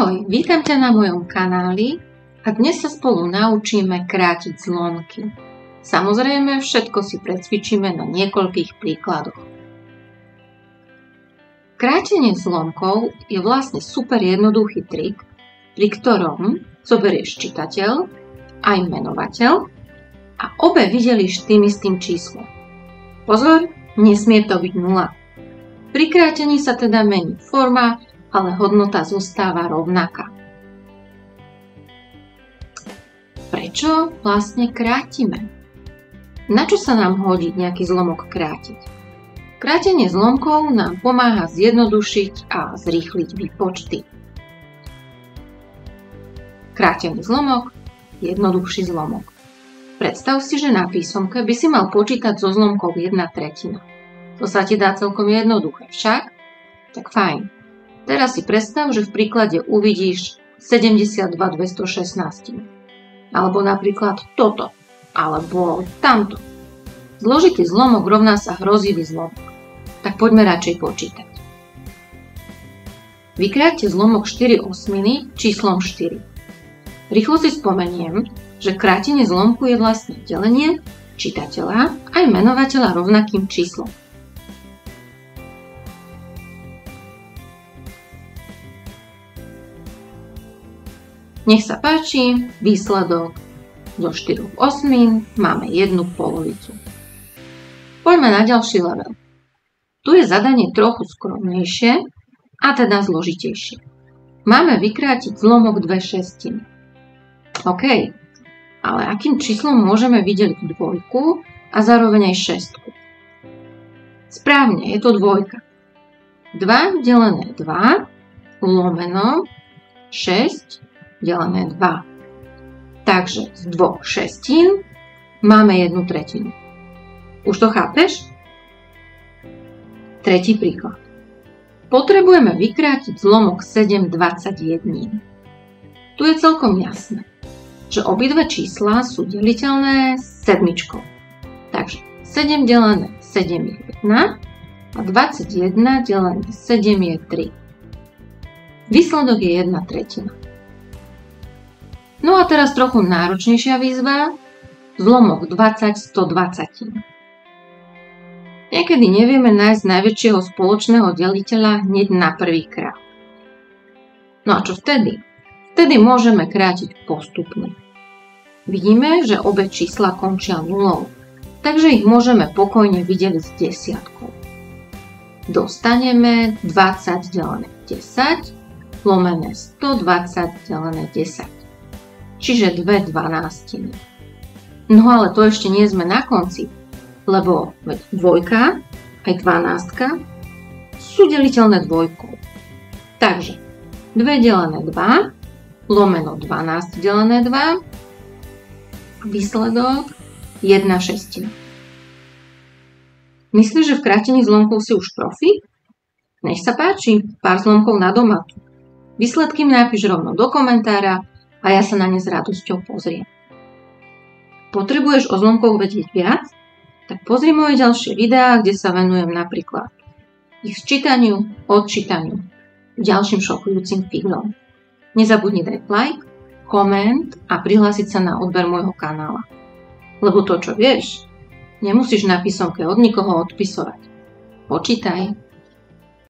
Ahoj, vítam ťa na mojom kanáli a dnes sa spolu naučíme krátiť zlomky. Samozrejme, všetko si precvičíme na niekoľkých príkladoch. Krátenie zlomkov je vlastne super jednoduchý trik, pri ktorom zoberieš čitateľ aj menovateľ a obe vydelíš tým istým číslom. Pozor, nesmie to byť 0. Pri krátení sa teda mení forma, ale hodnota zostáva rovnaká. Prečo vlastne krátime? Na čo sa nám hodí nejaký zlomok krátiť? Krátenie zlomkov nám pomáha zjednodušiť a zrýchliť výpočty. Krátený zlomok, jednoduchší zlomok. Predstav si, že na písomke by si mal počítať zo zlomkov 1/3. To sa ti dá celkom jednoduché, však? Tak fajn. Teraz si predstav, že v príklade uvidíš 72/216. Alebo napríklad toto, alebo tamto. Zložitý zlomok rovná sa hrozivý zlomok. Tak poďme radšej počítať. Vykráťte zlomok 4/8 číslom 4. Rýchlo si spomeniem, že krátenie zlomku je vlastne delenie čitateľa aj menovateľa rovnakým číslom. Nech sa páči, výsledok zo 4/8 máme 1 polovicu. Poďme na ďalší level. Tu je zadanie trochu skromnejšie a teda zložitejšie. Máme vykrátiť zlomok 2/6. OK, ale akým číslom môžeme videliť 2 a zároveň aj 6? Správne, je to 2. 2 delené 2 lomeno 6 delené 2. Takže z 2/6 máme 1/3. Už to chápeš? Tretí príklad. Potrebujeme vykrátiť zlomok 7/21. Tu je celkom jasné, že obidve čísla sú deliteľné sedmičkou. Takže 7 delené 7 je 1 a 21 delené 7 je 3. Výsledok je 1/3. No a teraz trochu náročnejšia výzva, zlomok 20/120. Niekedy nevieme nájsť najväčšieho spoločného deliteľa hneď na prvý krát. No a čo vtedy? Vtedy môžeme krátiť postupne. Vidíme, že obe čísla končia nulou, takže ich môžeme pokojne videliť s desiatkou. Dostaneme 20 delené 10 lomené 120 delené 10. Čiže 2/12. No ale to ešte nie sme na konci, lebo 2 aj 12 sú deliteľné 2. Takže 2 delené 2 lomeno 12 delené 2 a výsledok 1/6. Myslíš, že v krátení zlomkov si už profi? Nech sa páči, pár zlomkov na domatu. Výsledky mi napíš rovno do komentára a ja sa na ne s radosťou pozriem. Potrebuješ o zlomkoch vedieť viac? Tak pozri moje ďalšie videá, kde sa venujem napríklad ich sčítaniu, odčítaniu, ďalším šokujúcim figom. Nezabudni dať like, koment a prihlásiť sa na odber môjho kanála. Lebo to, čo vieš, nemusíš na písomke od nikoho odpisovať. Počítaj.